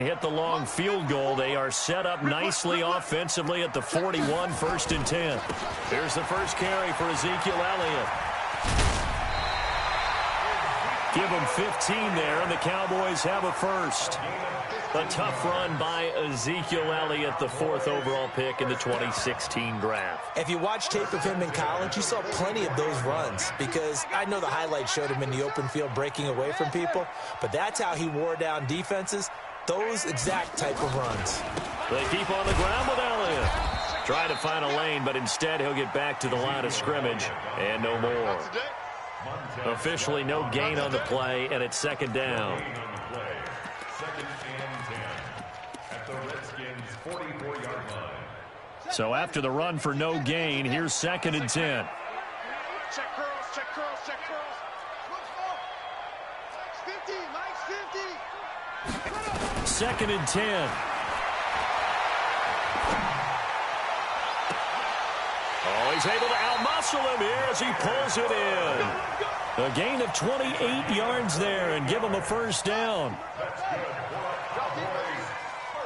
Hit the long field goal. They are set up nicely offensively at the 41, 1st and 10. Here's the first carry for Ezekiel Elliott. Give him 15 there, and the Cowboys have a first. A tough run by Ezekiel Elliott, the 4th overall pick in the 2016 draft. If you watch tape of him in college, you saw plenty of those runs, because I know the highlights showed him in the open field breaking away from people, but that's how he wore down defenses, those exact type of runs. They keep on the ground with Elliott. Try to find a lane, but instead he'll get back to the line of scrimmage, and no more. Officially no gain on the play, and it's 2nd down. So after the run for no gain, here's 2nd and 10. Check curls, check curls, check curls. 50, Mike, 50. 2nd and 10. Oh, he's able to outmuscle him here as he pulls it in. A gain of 28 yards there and give him a first down.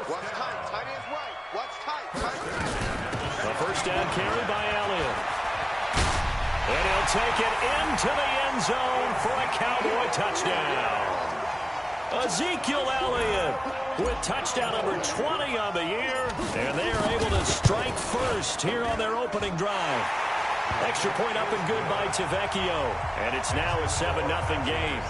What's tight? Tight is right. What's tight? A first down carry by Elliott. And he'll take it into the end zone for a Cowboy touchdown. Ezekiel Elliott with touchdown number 20 on the year. And they are able to strike first here on their opening drive. Extra point up and good by Tavecchio. And it's now a 7-0 game.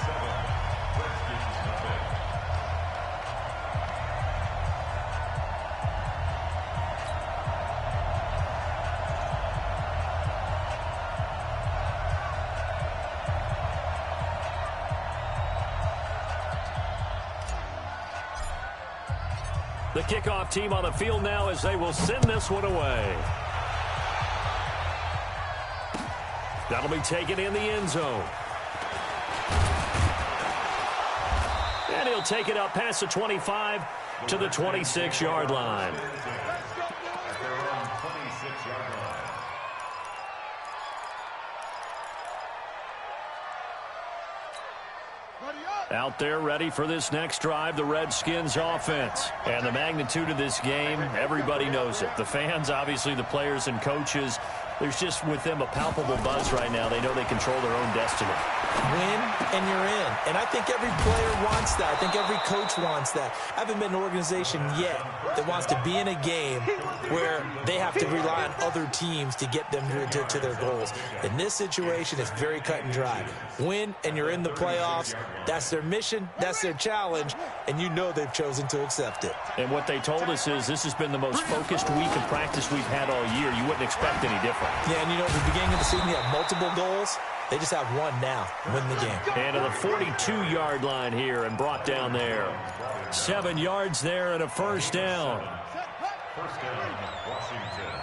The kickoff team on the field now as they will send this one away. That'll be taken in the end zone. And he'll take it up past the 25 to the 26-yard line. Out there ready for this next drive, the Redskins offense. And the magnitude of this game, everybody knows it. The fans, obviously the players and coaches, there's just with them a palpable buzz right now. They know they control their own destiny. Win and you're in. And I think every player wants that. I think every coach wants that. I haven't been in an organization yet that wants to be in a game where they have to rely on other teams to get them to their goals. In this situation, it's very cut and dry. Win and you're in the playoffs. That's their mission. That's their challenge. And you know they've chosen to accept it. And what they told us is this has been the most focused week of practice we've had all year. You wouldn't expect any different. Yeah, and you know, at the beginning of the season, you have multiple goals. They just have one now, win the game. And to the 42-yard line here and brought down there. 7 yards there and a first down. First down, Washington.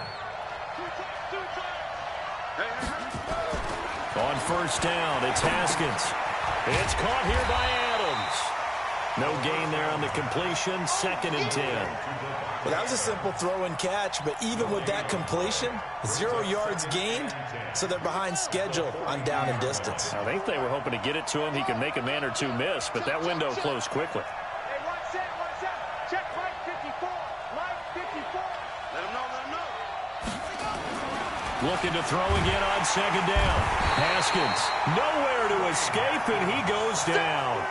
On first down, it's Haskins. It's caught here by Adams. No gain there on the completion, 2nd and 10. Well, that was a simple throw and catch, but even with that completion, 0 yards gained, so they're behind schedule on down and distance. I think they were hoping to get it to him. He could make a man or two miss, but that window closed quickly. Hey, watch out. Check Mike 54. Mike 54. Let him know. Looking to throw again on 2nd down. Haskins, nowhere to escape, and he goes down.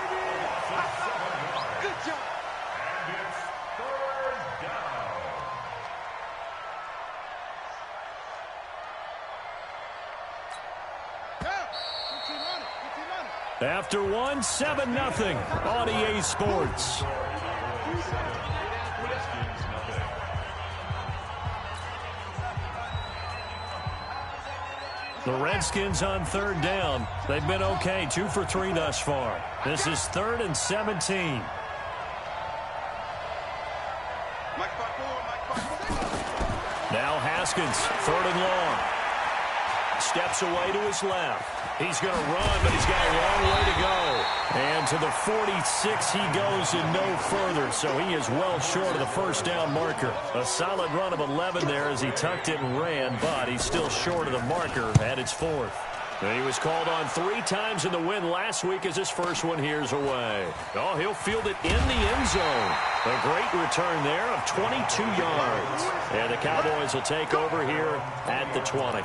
Good job. And it's 3rd down. After one, 7-0 on EA Sports. The Redskins on 3rd down. They've been okay, 2 for 3 thus far. This is 3rd and 17. Now Haskins, 3rd and long. Steps away to his left. He's going to run, but he's got a long way to go. And to the 46 he goes and no further, so he is well short of the first down marker. A solid run of 11 there as he tucked it and ran, but he's still short of the marker, and it's 4th. He was called on 3 times in the win last week as his first one here's away. Oh, he'll field it in the end zone. A great return there of 22 yards. And the Cowboys will take over here at the 20.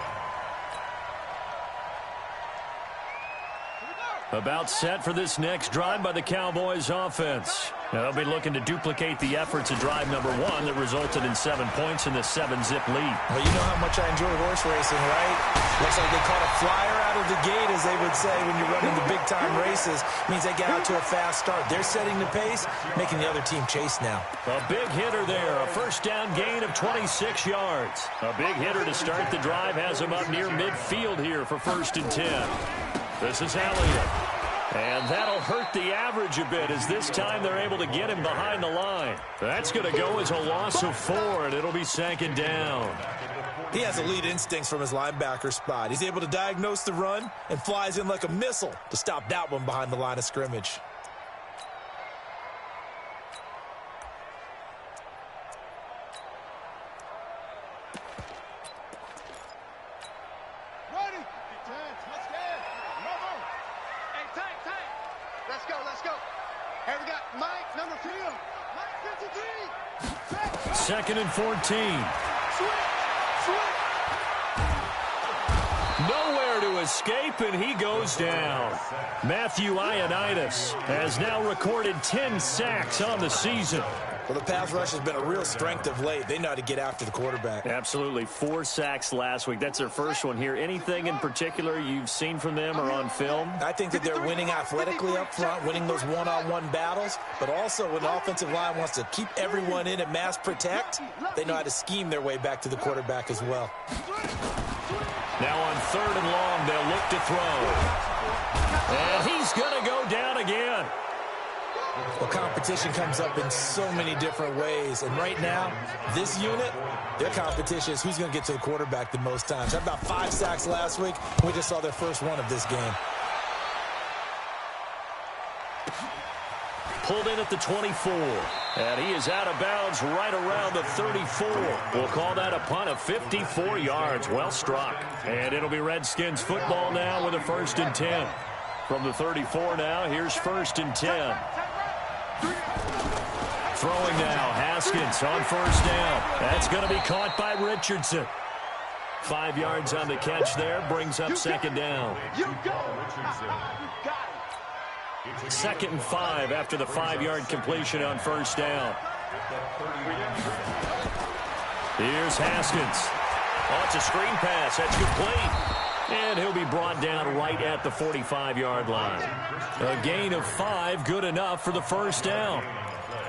About set for this next drive by the Cowboys offense. Now, they'll be looking to duplicate the efforts of drive number 1 that resulted in 7 points in the 7-zip lead. Well, you know how much I enjoy horse racing, right? Looks like they caught a flyer out of the gate, as they would say, when you're running the big-time races. Means they get out to a fast start. They're setting the pace, making the other team chase now. A big hitter there. A first down gain of 26 yards. A big hitter to start the drive has him up near midfield here for 1st and 10. This is Elliott. And that'll hurt the average a bit, as this time they're able to get him behind the line. That's going to go as a loss of 4, and it'll be 2nd down. He has elite instincts from his linebacker spot. He's able to diagnose the run and flies in like a missile to stop that one behind the line of scrimmage. Let's go. Here we got Mike, number 2. Mike 53. 2nd and 14. Nowhere to escape, and he goes down. Matthew Ioannidis has now recorded 10 sacks on the season. Well, the pass rush has been a real strength of late. They know how to get after the quarterback. Absolutely. 4 sacks last week. That's their first one here. Anything in particular you've seen from them or on film? I think that they're winning athletically up front, winning those one-on-one battles, but also when the offensive line wants to keep everyone in and mass protect, they know how to scheme their way back to the quarterback as well. Now on 3rd and long, they'll look to throw. And he's going to go down again. Well, competition comes up in so many different ways. And right now, this unit, their competition is who's going to get to the quarterback the most times. Had about 5 sacks last week. We just saw their first one of this game. Pulled in at the 24. And he is out of bounds right around the 34. We'll call that a punt of 54 yards. Well struck. And it'll be Redskins football now with a 1st and 10. From the 34 now, here's 1st and 10. Throwing now, Haskins on 1st down. That's going to be caught by Richardson. 5 yards on the catch there, brings up 2nd down. 2nd and 5 after the 5-yard completion on 1st down. Here's Haskins. Oh, it's a screen pass. That's complete. And he'll be brought down right at the 45-yard line. A gain of 5, good enough for the 1st down.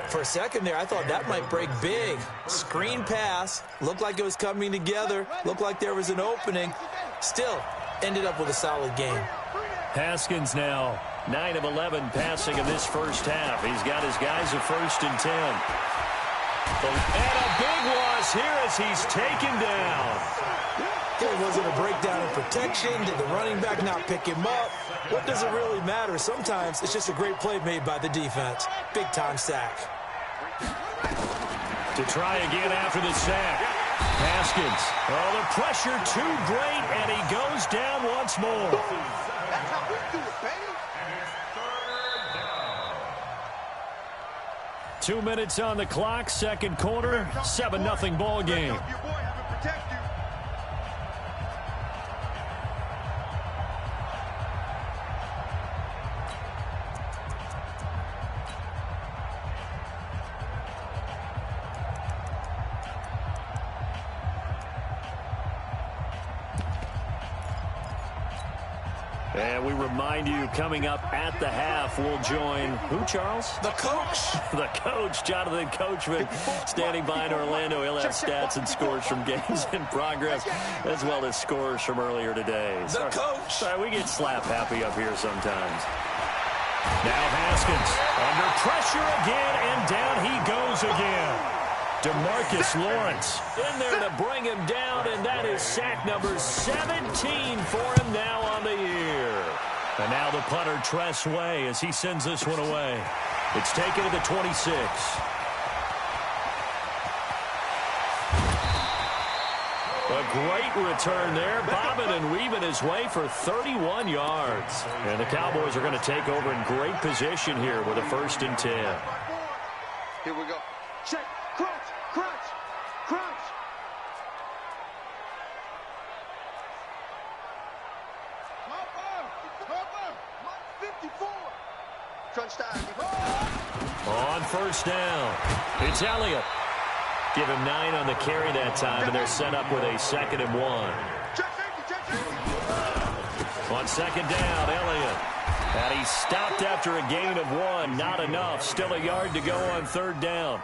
For a second there, I thought that might break big. Screen pass, looked like it was coming together, looked like there was an opening. Still, ended up with a solid game. Haskins now, 9 of 11 passing in this first half. He's got his guys a 1st and 10. And a big loss here as he's taken down. It wasn't a breakdown in protection. Did the running back not pick him up? What does it really matter? Sometimes it's just a great play made by the defense. Big-time sack. To try again after the sack. Haskins. Oh, the pressure too great, and he goes down once more. That's how we do it, baby. 2 minutes on the clock, 2nd quarter, 7-0 ball game. Your boy have to protect you. And we remind you, coming up at the half, we'll join who, Charles? The coach. The coach, Jonathan Coachman, standing by in Orlando. He'll have stats and scores from games in progress, as well as scores from earlier today. The coach. Sorry, we get slap happy up here sometimes. Now Haskins under pressure again, and down he goes again. DeMarcus Lawrence in there to bring him down, and that is sack number 17 for him now on the year. And now the punter, Tress Way, as he sends this one away. It's taken to the 26. A great return there, bobbing and weaving his way for 31 yards. And the Cowboys are going to take over in great position here with a 1st and 10. Here we go. Check. Crunch. Crunch. Crunch. Cover. 54. Crunch time. On 1st down, it's Elliott. Give him 9 on the carry that time, and they're set up with a 2nd and 1. On 2nd down, Elliott. And he stopped after a gain of 1. Not enough. Still a yard to go on 3rd down.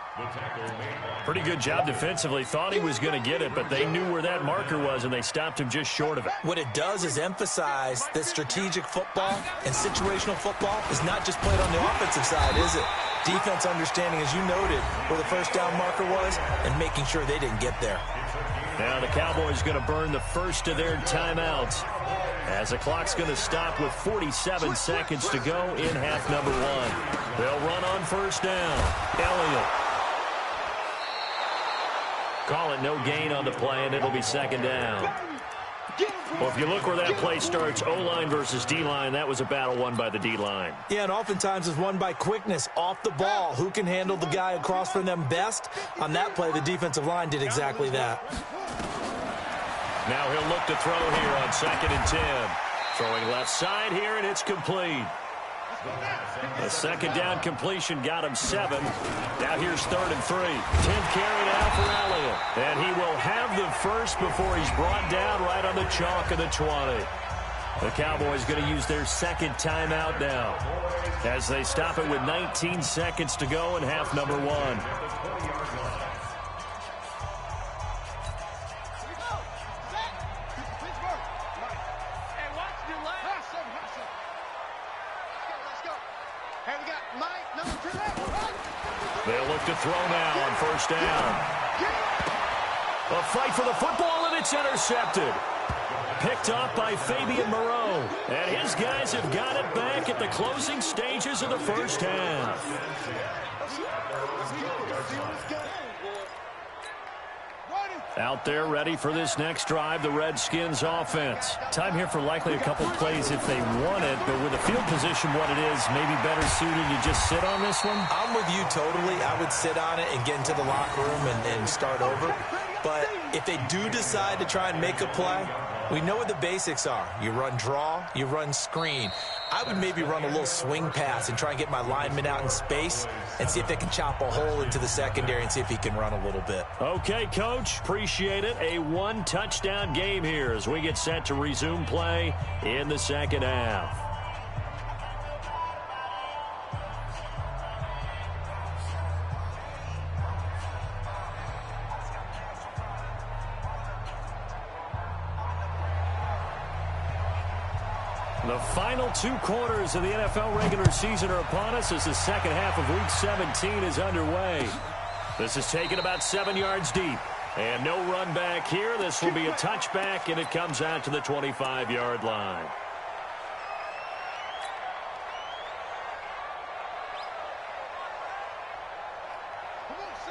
Pretty good job defensively. Thought he was going to get it, but they knew where that marker was, and they stopped him just short of it. What it does is emphasize that strategic football and situational football is not just played on the offensive side, is it? Defense understanding, as you noted, where the 1st down marker was and making sure they didn't get there. Now the Cowboys going to burn the first of their timeouts as the clock's going to stop with 47 seconds to go in half number 1. They'll run on 1st down. Elliott. Call it no gain on the play, and it'll be 2nd down. Well, if you look where that play starts, O-line versus D-line, that was a battle won by the D-line. Yeah, and oftentimes it's won by quickness, off the ball. Who can handle the guy across from them best? On that play, the defensive line did exactly that. Now he'll look to throw here on 2nd and 10. Throwing left side here, and it's complete. The 2nd down completion got him 7. Now here's 3rd and 3. 10th carry now for Elliott. And he will have the first before he's brought down right on the chalk of the 20. The Cowboys going to use their 2nd timeout now as they stop it with 19 seconds to go in half number 1. They'll look to throw now on 1st down. A fight for the football, and it's intercepted. Picked off by Fabian Moreau. And his guys have got it back at the closing stages of the 1st half. Out there ready for this next drive, the Redskins offense. Time here for likely a couple plays if they want it, but with the field position what it is, maybe better suited to just sit on this one? I'm with you totally. I would sit on it and get into the locker room and start over. But if they do decide to try and make a play, we know what the basics are. You run draw, you run screen. I would maybe run a little swing pass and try and get my lineman out in space and see if they can chop a hole into the secondary and see if he can run a little bit. Okay, Coach. Appreciate it. A 1-touchdown game here as we get set to resume play in the 2nd half. The final 2 quarters of the NFL regular season are upon us as the 2nd half of Week 17 is underway. This is taken about 7 yards deep. And no run back here. This will be a touchback, and it comes out to the 25-yard line.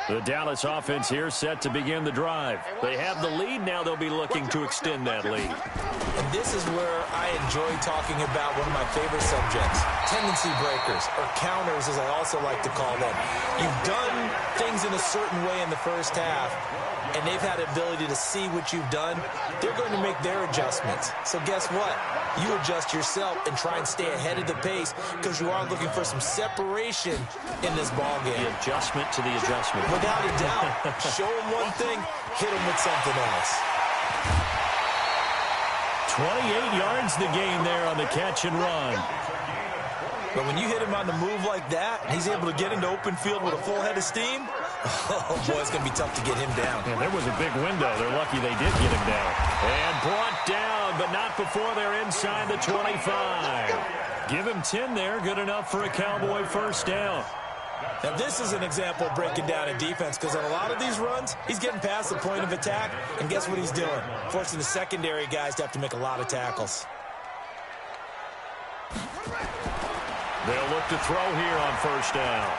The Dallas offense here set to begin the drive. They have the lead. Now they'll be looking to extend that lead. And this is where I enjoy talking about one of my favorite subjects, tendency breakers, or counters as I also like to call them. You've done things in a certain way in the 1st half, and they've had the ability to see what you've done. They're going to make their adjustments. So guess what? You adjust yourself and try and stay ahead of the pace because you are looking for some separation in this ballgame. The adjustment to the adjustment. Without a doubt. Show them one thing, hit them with something else. 28 yards the gain there on the catch and run. But when you hit him on the move like that, he's able to get into open field with a full head of steam. Oh, boy, it's going to be tough to get him down. And there was a big window. They're lucky they did get him down. And brought down, but not before they're inside the 25. Give him 10 there. Good enough for a Cowboy 1st down. Now, this is an example of breaking down a defense because on a lot of these runs, he's getting past the point of attack, and guess what he's doing? Forcing the secondary guys to have to make a lot of tackles. They'll look to throw here on 1st down.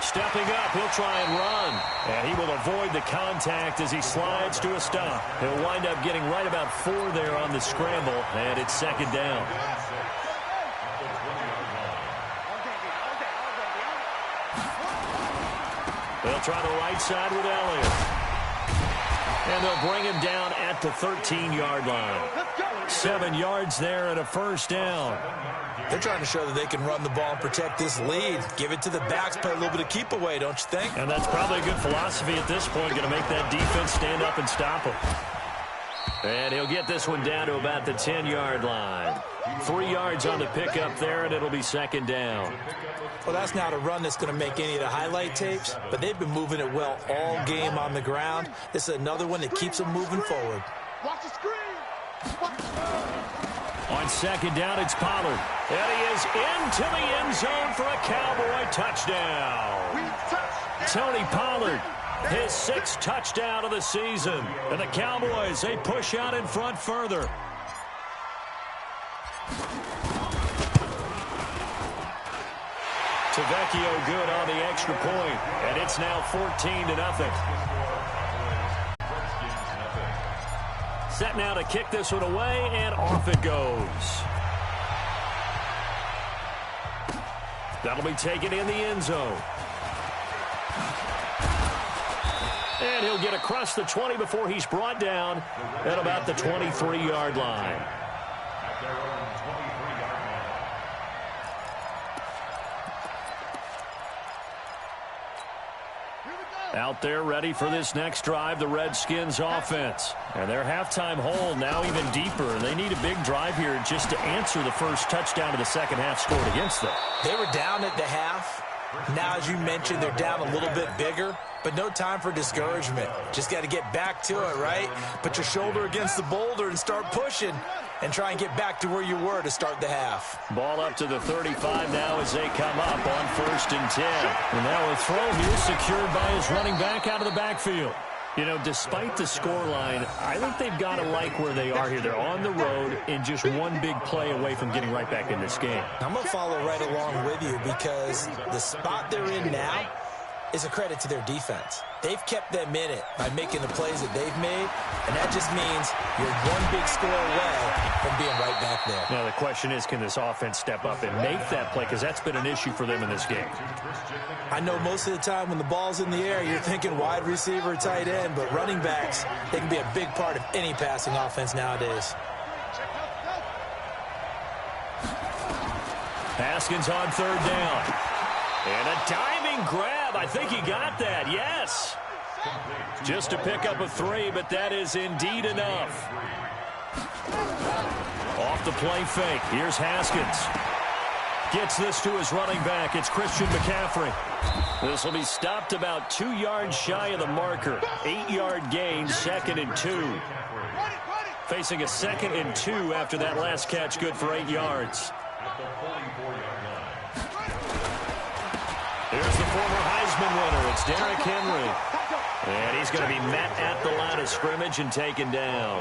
Stepping up, he'll try and run. And he will avoid the contact as he slides to a stop. He'll wind up getting right about 4 there on the scramble, and it's second down. They'll try the right side with Elliott. And they'll bring him down at the 13-yard line. 7 yards there and a first down. They're trying to show that they can run the ball and protect this lead. Give it to the backs, play a little bit of keep away, don't you think? And that's probably a good philosophy at this point, going to make that defense stand up and stop him. And he'll get this one down to about the 10-yard line. 3 yards on the pickup there, and it'll be second down. Well, that's not a run that's going to make any of the highlight tapes, but they've been moving it well all game on the ground. This is another one that keeps them moving forward. Watch the screen. On second down, it's Pollard. And he is into the end zone for a Cowboy touchdown. Tony Pollard, his 6th touchdown of the season. And the Cowboys, they push out in front further. Tavecchio good on the extra point, and it's now 14-0. Set now to kick this one away, and off it goes. That'll be taken in the end zone. And he'll get across the 20 before he's brought down at about the 23-yard line. Out there ready for this next drive, the Redskins offense. And their halftime hole now even deeper. And they need a big drive here just to answer the first touchdown of the second half scored against them. They were down at the half. Now, as you mentioned, they're down a little bit bigger, but no time for discouragement. Just got to get back to it, right? Put your shoulder against the boulder and start pushing and try and get back to where you were to start the half. Ball up to the 35 now as they come up on 1st and 10. And now a throw here secured by his running back out of the backfield. You know, despite the scoreline, I think they've got to like where they are here. They're on the road and just one big play away from getting right back in this game. I'm going to follow right along with you because the spot they're in now is a credit to their defense. They've kept them in it by making the plays that they've made, and that just means you're one big score away from being right back there. Now, the question is, can this offense step up and make that play? Because that's been an issue for them in this game. I know most of the time when the ball's in the air, you're thinking wide receiver, tight end, but running backs, they can be a big part of any passing offense nowadays. Haskins on 3rd down. And a diving grab. I think he got that. Yes. Just to pick up a 3, but that is indeed enough. Off the play fake. Here's Haskins. Gets this to his running back. It's Christian McCaffrey. This will be stopped about 2 yards shy of the marker. 8-yard gain, 2nd and 2. Facing a 2nd and 2 after that last catch, good for 8 yards. Here's the former Heisman winner. It's Derrick Henry. And he's going to be met at the line of scrimmage and taken down.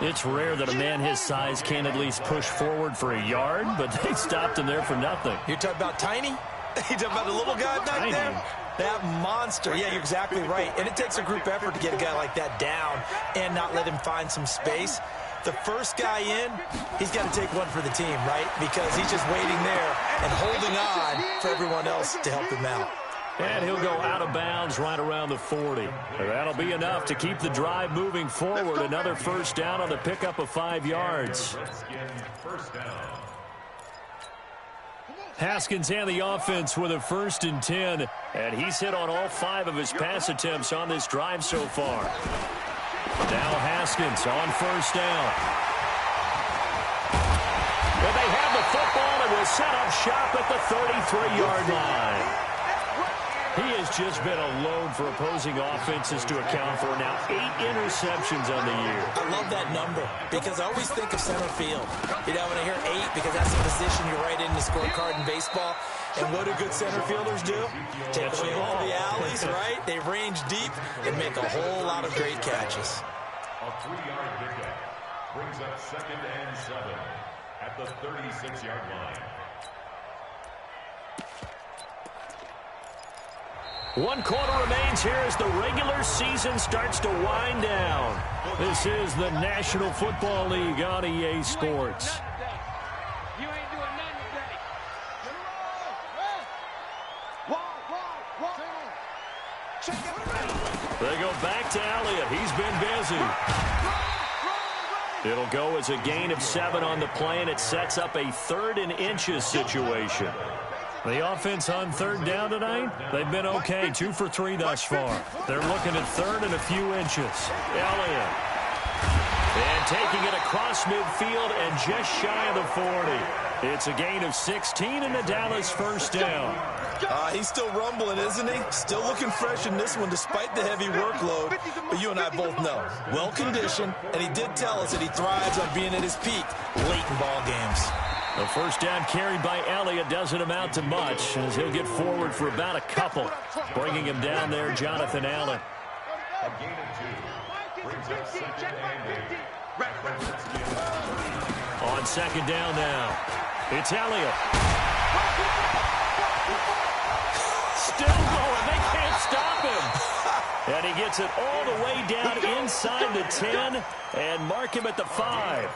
It's rare that a man his size can't at least push forward for a yard, but they stopped him there for nothing. You're talking about Tiny? You're talking about the little guy back there? That monster. Yeah, you're exactly right. And it takes a group effort to get a guy like that down and not let him find some space. The first guy in, he's got to take one for the team, right? Because he's just waiting there and holding on for everyone else to help him out. And he'll go out of bounds right around the 40. That'll be enough to keep the drive moving forward. Another first down on the pickup of 5 yards. Haskins and the offense with a 1st and 10. And he's hit on all 5 of his pass attempts on this drive so far. Now Haskins on 1st down. And they have the football and will set up shop at the 33-yard line. He has just been a load for opposing offenses to account for now 8 interceptions on the year. I love that number because I always think of center field. You know, when I hear 8, because that's the position you're right in the scorecard in baseball. And what do good center fielders do? Take away all the alleys, right? They range deep and make a whole lot of great catches. A 3-yard pickup brings up 2nd and 7 at the 36-yard line. 1 quarter remains here as the regular season starts to wind down. This is the National Football League on EA Sports. You ain't doing nothing today. They go back to Elliott. He's been busy. It'll go as a gain of 7 on the play, and it sets up a 3rd and inches situation. The offense on 3rd down tonight, they've been okay, 2 for 3 thus far. They're looking at 3rd and a few inches. Elliott. And taking it across midfield and just shy of the 40. It's a gain of 16 and the Dallas first down. He's still rumbling, isn't he? Still looking fresh in this one despite the heavy workload. But you and I both know, well-conditioned, and he did tell us that he thrives on being at his peak late in ball games. The first down carried by Elliott doesn't amount to much as he'll get forward for about a couple. Bringing him down there, Jonathan Allen. A gain of 2. Brings up 2nd and 8. On 2nd down now, it's Elliott. Still going. They can't stop him. And he gets it all the way down inside the 10 and mark him at the 5.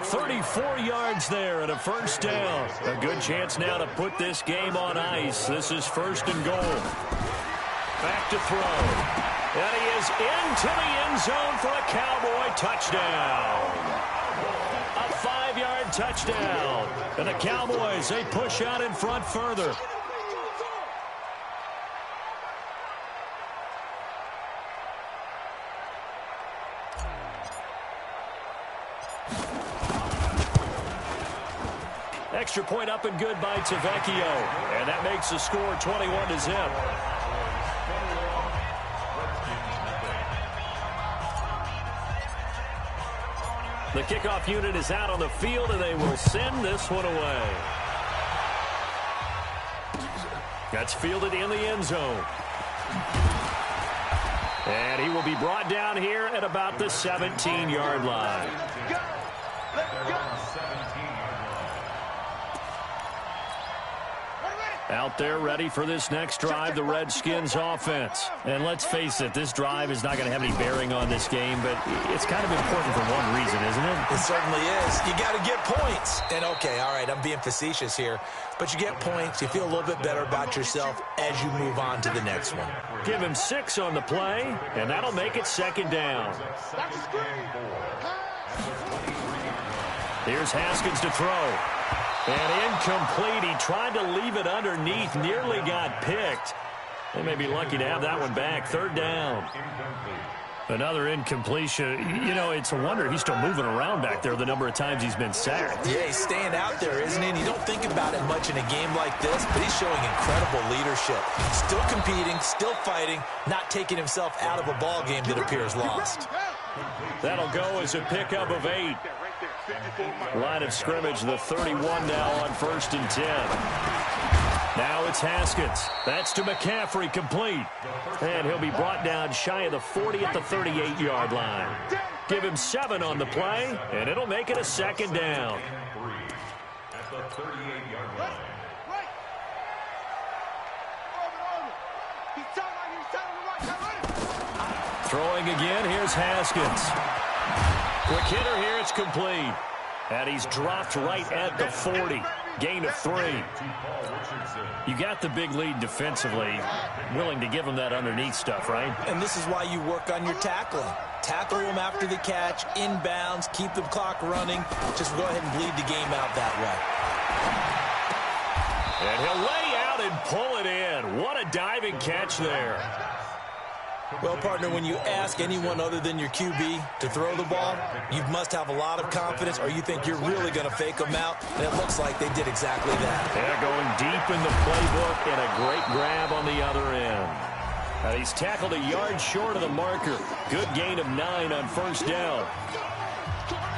34 yards there and a first down. A good chance now to put this game on ice. This is 1st and goal. Back to throw. And he is into the end zone for a Cowboy touchdown. A 5-yard touchdown. And the Cowboys, they push out in front further. Extra point up and good by Tavecchio. And that makes the score 21-0. The kickoff unit is out on the field, and they will send this one away. That's fielded in the end zone. And he will be brought down here at about the 17-yard line. Out there ready for this next drive, the Redskins offense. And let's face it, this drive is not going to have any bearing on this game, but it's kind of important for one reason, isn't it? It certainly is. You got to get points. And okay, all right, I'm being facetious here, but you get points, you feel a little bit better about yourself as you move on to the next one. Give him 6 on the play, and that'll make it 2nd down. Here's Haskins to throw. And incomplete. He tried to leave it underneath, nearly got picked. They may be lucky to have that one back. 3rd down. Another incompletion. You know, it's a wonder he's still moving around back there the number of times he's been sacked. Yeah, he's staying out there, isn't he? And you don't think about it much in a game like this, but he's showing incredible leadership. Still competing, still fighting, not taking himself out of a ball game that appears lost. That'll go as a pickup of 8. Line of scrimmage, the 31 now on 1st and 10. Now it's Haskins. That's to McCaffrey, complete. And he'll be brought down shy of the 40 at the 38-yard line. Give him 7 on the play, and it'll make it a 2nd down. At the 38-yard line. Throwing again, here's Haskins. Quick hitter here, it's complete. And he's dropped right at the 40. Gain of 3. You got the big lead defensively. Willing to give him that underneath stuff, right? And this is why you work on your tackling. Tackle him after the catch, inbounds, keep the clock running. Just go ahead and bleed the game out that way. And he'll lay out and pull it in. What a diving catch there. Well, partner, when you ask anyone other than your QB to throw the ball, you must have a lot of confidence, or you think you're really going to fake them out, and it looks like they did exactly that. Yeah, going deep in the playbook and a great grab on the other end. And he's tackled a yard short of the marker. Good gain of 9 on 1st down.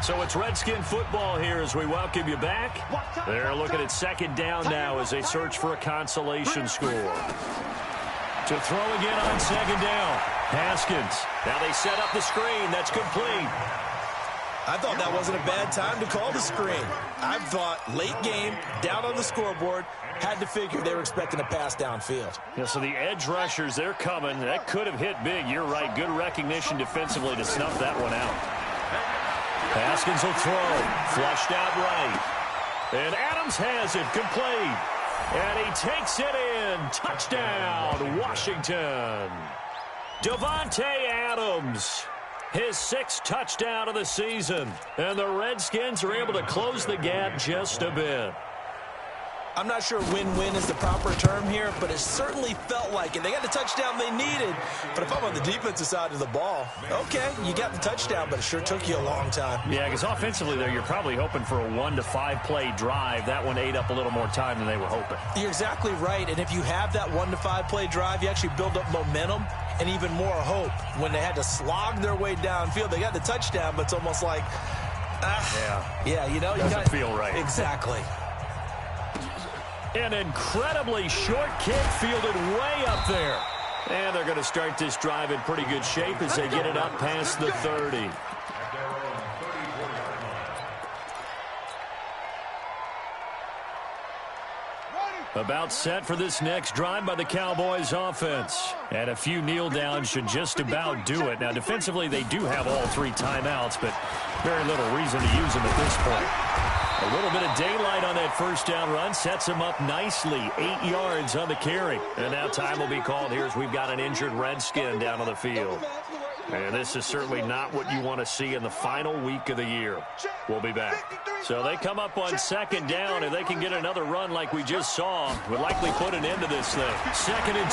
So it's Redskin football here as we welcome you back. They're looking at 2nd down now as they search for a consolation score. To throw again on 2nd down. Haskins. Now they set up the screen. That's complete. I thought that wasn't a bad time to call the screen. I thought late game, down on the scoreboard, had to figure they were expecting a pass downfield. Yeah, so the edge rushers, they're coming. That could have hit big. You're right. Good recognition defensively to snuff that one out. Haskins will throw. Flushed out right. And Adams has it complete. And he takes it in. Touchdown, Washington. Davante Adams. His 6th touchdown of the season. And the Redskins are able to close the gap just a bit. I'm not sure win-win is the proper term here, but it certainly felt like it. They got the touchdown they needed. But if I'm on the defensive side of the ball, okay, you got the touchdown, but it sure took you a long time. Yeah, because offensively there, you're probably hoping for a 1 to 5 play drive. That one ate up a little more time than they were hoping. You're exactly right. And if you have that 1 to 5 play drive, you actually build up momentum and even more hope. When they had to slog their way downfield, they got the touchdown, but it's almost like, yeah, you know, doesn't feel right. Exactly. An incredibly short kick fielded way up there. And they're going to start this drive in pretty good shape as they get it up past the 30. About set for this next drive by the Cowboys offense. And a few kneel downs should just about do it. Now, defensively, they do have all 3 timeouts, but very little reason to use them at this point. A little bit of daylight on that first down run sets him up nicely. 8 yards on the carry. And now time will be called here as we've got an injured Redskin down on the field. And this is certainly not what you want to see in the final week of the year. We'll be back. So they come up on 2nd down, and they can get another run like we just saw. Would likely put an end to this thing. 2nd and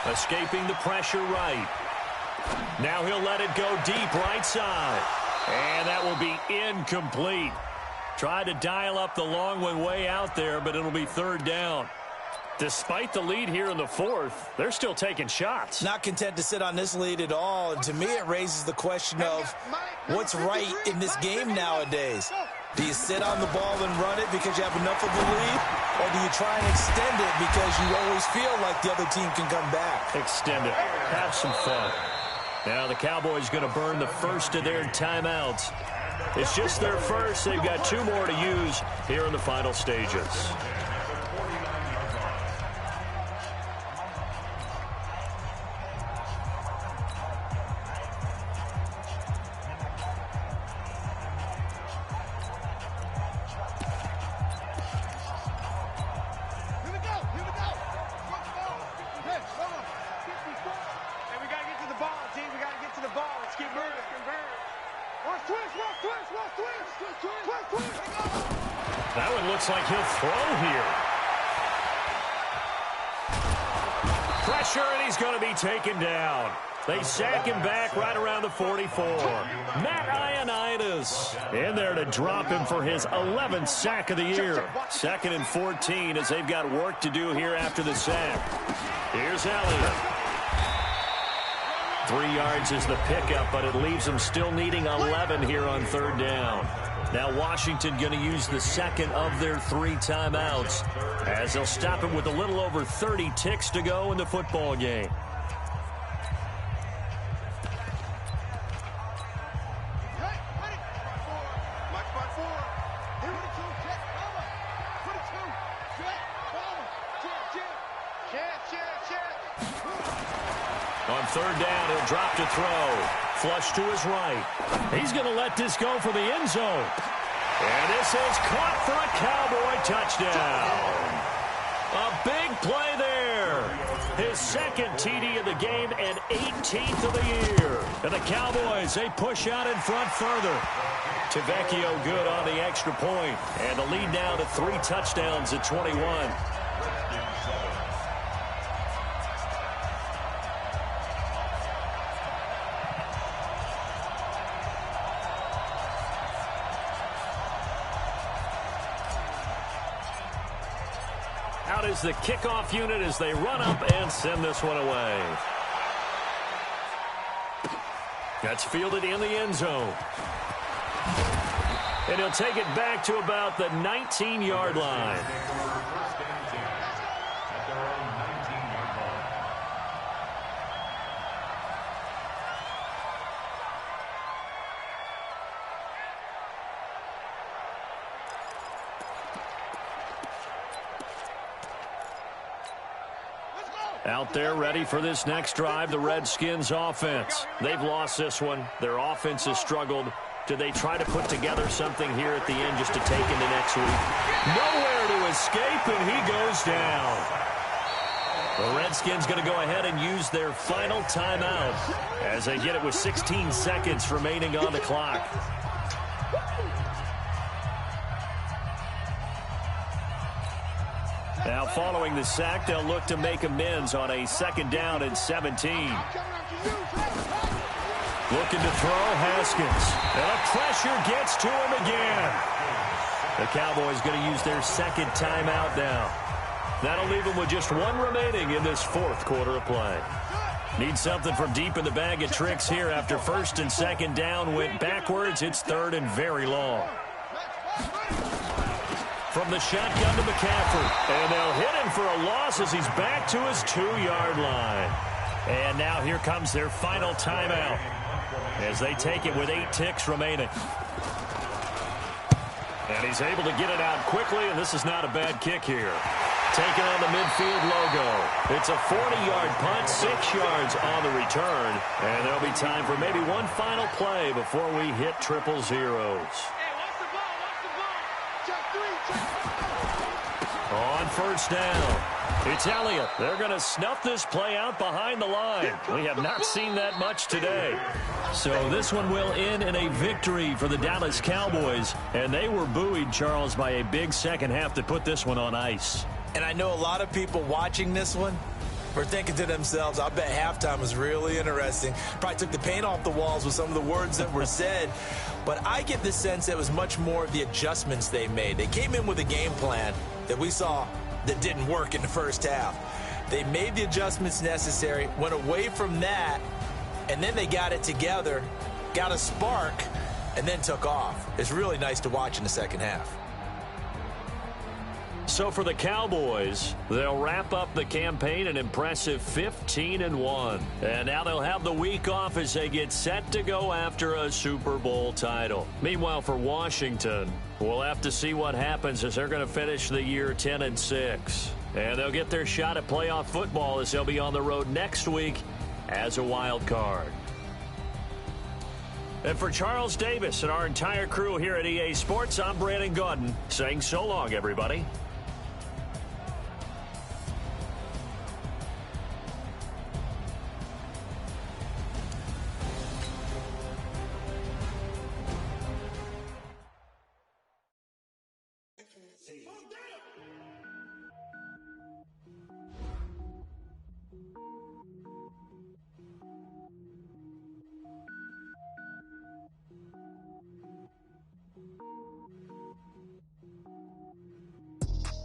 2. Escaping the pressure right. Now he'll let it go deep right side. And that will be incomplete. Tried to dial up the long one way out there, but it'll be 3rd down. Despite the lead here in the 4th, they're still taking shots. Not content to sit on this lead at all. And to me, it raises the question of what's right in this game nowadays. Do you sit on the ball and run it because you have enough of the lead? Or do you try and extend it because you always feel like the other team can come back? Extend it. Have some fun. Now the Cowboys going to burn the first of their timeouts. It's just their first. They've got 2 more to use here in the final stages. That one looks like he'll throw here. Pressure, and he's going to be taken down. They sack him back right around the 44. Matt Ioannidis in there to drop him for his 11th sack of the year. 2nd and 14 as they've got work to do here after the sack. Here's Elliott. 3 yards is the pickup, but it leaves them still needing 11 here on 3rd down. Now Washington going to use the 2nd of their 3 timeouts as they'll stop it with a little over 30 ticks to go in the football game. On 3rd down, he'll drop to throw. Flush to his right. He's going to let this go for the end zone. And this is caught for a Cowboy touchdown. A big play there. His 2nd TD of the game and 18th of the year. And the Cowboys, they push out in front further. Tavecchio good on the extra point. And the lead now to 3 touchdowns at 21. Out is the kickoff unit as they run up and send this one away. That's fielded in the end zone. And he'll take it back to about the 19-yard line. Out there ready for this next drive, the Redskins offense. They've lost this one. Their offense has struggled. Do they try to put together something here at the end just to take into next week? Nowhere to escape, and he goes down. The Redskins going to go ahead and use their final timeout as they get it with 16 seconds remaining on the clock. Now, following the sack, they'll look to make amends on a 2nd down and 17. Looking to throw, Haskins. And the pressure gets to him again. The Cowboys going to use their 2nd timeout now. That'll leave them with just 1 remaining in this 4th quarter of play. Need something from deep in the bag of tricks here. After 1st and 2nd down went backwards, it's 3rd and very long. From the shotgun to McCaffrey. And they'll hit him for a loss as he's back to his 2-yard line. And now here comes their final timeout as they take it with 8 ticks remaining. And he's able to get it out quickly, and this is not a bad kick here. Taking on the midfield logo. It's a 40-yard punt, 6 yards on the return. And there'll be time for maybe one final play before we hit triple zeros. On 1st down, it's Elliott. They're going to snuff this play out behind the line. We have not seen that much today. So this one will end in a victory for the Dallas Cowboys. And they were buoyed, Charles, by a big second half to put this one on ice. And I know a lot of people watching this one were thinking to themselves, I bet halftime was really interesting. Probably took the paint off the walls with some of the words that were said. But I get the sense it was much more of the adjustments they made. They came in with a game plan that we saw that didn't work in the first half. They made the adjustments necessary, went away from that, and then they got it together, got a spark, and then took off. It's really nice to watch in the second half. So for the Cowboys, they'll wrap up the campaign an impressive 15-1. And now they'll have the week off as they get set to go after a Super Bowl title. Meanwhile, for Washington, we'll have to see what happens as they're going to finish the year 10-6. And they'll get their shot at playoff football as they'll be on the road next week as a wild card. And for Charles Davis and our entire crew here at EA Sports, I'm Brandon Gaudin saying so long, everybody.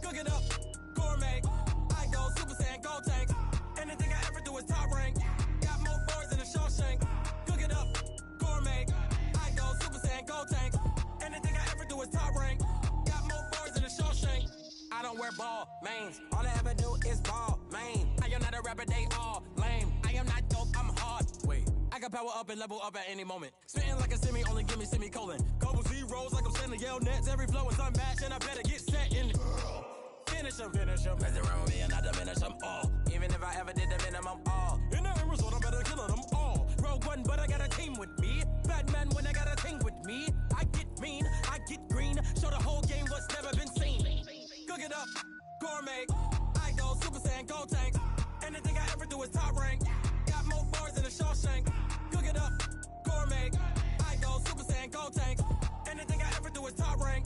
Cook it up, gourmet. I go Super Saiyan, go tank. Anything I ever do is top rank. Got more boards than a Shawshank. Cook it up, gourmet. I go Super Saiyan, go tank. Anything I ever do is top rank. Got more boards than a Shawshank. I don't wear ball mains. All I ever do is ball main. I am not a rapper, they all lame. I am not dope, I'm hard. Wait, I can power up and level up at any moment. Spitting like a semi, only give me semicolon. Couple zeros like I'm sending yell nets. Every flow is unmatched and I better get set in. Finish them. Mess around with me and I diminish them all. Even if I ever did the minimum all. In the end result, I better kill them all. Rogue One, but I got a team with me. Batman when I got a thing with me. I get mean, I get green. Show the whole game what's never been seen. Cook it up, gourmet. I go Super Saiyan, go tank. Anything I ever do is top rank. Got more bars than a Shawshank. Cook it up, gourmet. I go Super Saiyan, go tank. Anything I ever do is top rank.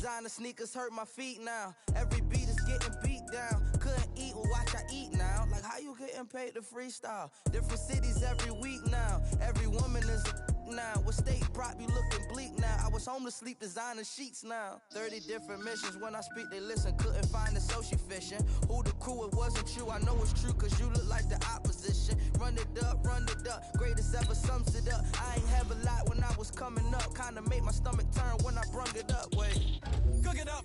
Designer sneakers hurt my feet now. Every beat is getting beat down. Couldn't eat, well watch I eat now. Like how you getting paid to freestyle? Different cities every week now. Every woman is a now. What state prop you looking bleak now? I was home to sleep designer sheets now. 30 different missions. When I speak they listen. Couldn't find it so she fishing. Who the crew, it wasn't you. I know it's true cause you look like the opposition. Run it up. Greatest ever sums it up. I ain't have a lot when I was coming up. Kinda made my stomach turn when I brung it up. Wait. Cook it up,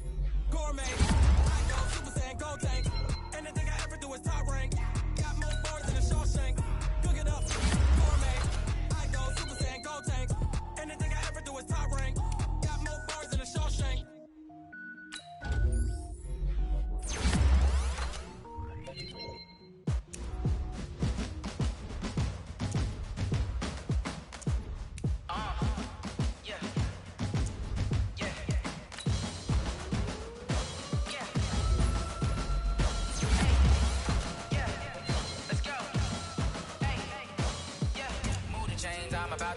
gourmet. I go Super Saiyan, go tank. Anything I ever do is top rank. Got more bars than a Shawshank. Cook it up, gourmet. I go Super Saiyan, go tank. Anything I ever do is top rank. Got more bars than a Shawshank.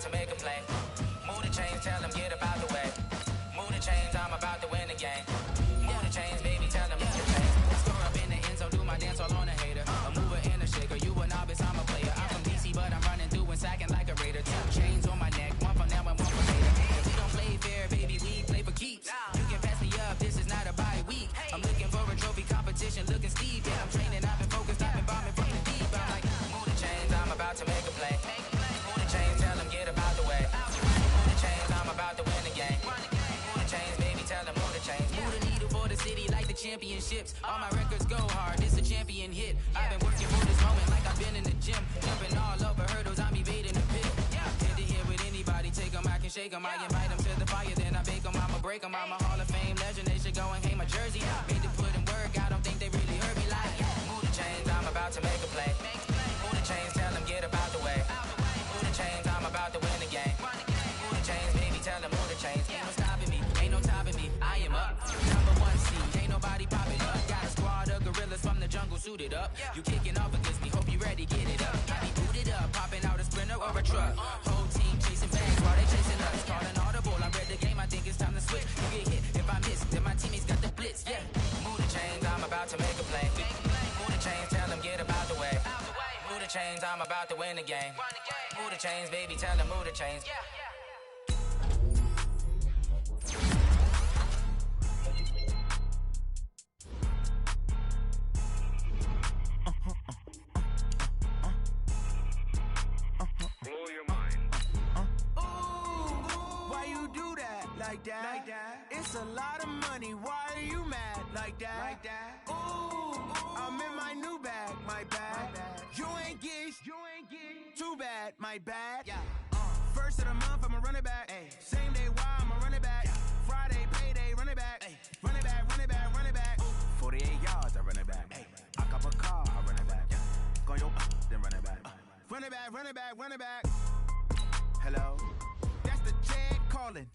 to make a play. Move the chains, tell them get up out the way. Move the chains, I'm about to win the game. Move the chains, baby, tell them move the chains. Score up in the end zone, do my dance all on a hater. A mover and a shaker, you a novice, I'm a player. I'm from DC, but I'm running through and sacking like a raider. 2 chains on my neck, one for now and one for later. If we don't play fair, baby, we play for keeps. You can pass me up, this is not a bye week. I'm looking for a trophy competition, looking steep. Yeah, I'm training, I've been focused, I've been bombing from the deep. I'm like, move the chains, I'm about to make a play. Move the chains, tell them get up out the way. Move the chains, I'm about to win the game. Move the chains, baby, tell them move the chains. Move the needle for the city like the championships. All my records go hard, this a champion hit. I've been working for this moment like I've been in the gym. Jumping all over hurdles, I'm evading the pit. Head to head with anybody, take them, I can shake them. I invite them to the fire, then I bake them, I'ma break them. I'm a Hall of Fame legend, they should go and hang my jersey. Made to put in work, I don't think they really heard me like. Move the chains, I'm about to make a play. Move the chains, tell them get up out the way. Move the chains, I'm about to win the game. Move the chains, baby, tell them move the chains. Ain't no stopping me, ain't no topping me. I am up, number 1 seed, ain't nobody popping up. Got a squad of gorillas from the jungle suited up. You kicking off against me, hope you ready, get it up. I be booted up, popping out a sprinter or a truck. Whole team chasing bags while they chasing us. Calling audible, I read the game, I think it's time to switch. You get hit, if I miss, then my teammates got the blitz, yeah. Move the chains, I'm about to make a play. Move the chains, tell them get up out the way. Move the chains, I'm about to win the game. Move the chains, baby, tell them move the chains. Blow your mind. Why you do that? Like that? Like that? It's a lot of money. Why are you mad? Like that? Like that? Ooh, I'm in my new bag. My bad. You ain't geeks. You ain't geeks. Too bad. My bad. Yeah. First of the month, I'ma run it back. Ay. Same day, why I'ma run it back. Friday, payday, run it back. Ay. Run it back, run it back, run it back. 48 yards, I run it back. Ay. I cop a car, I run it back. Go yo, then run it back. Run it back, run it back, run it back. Hello? That's the Chad calling.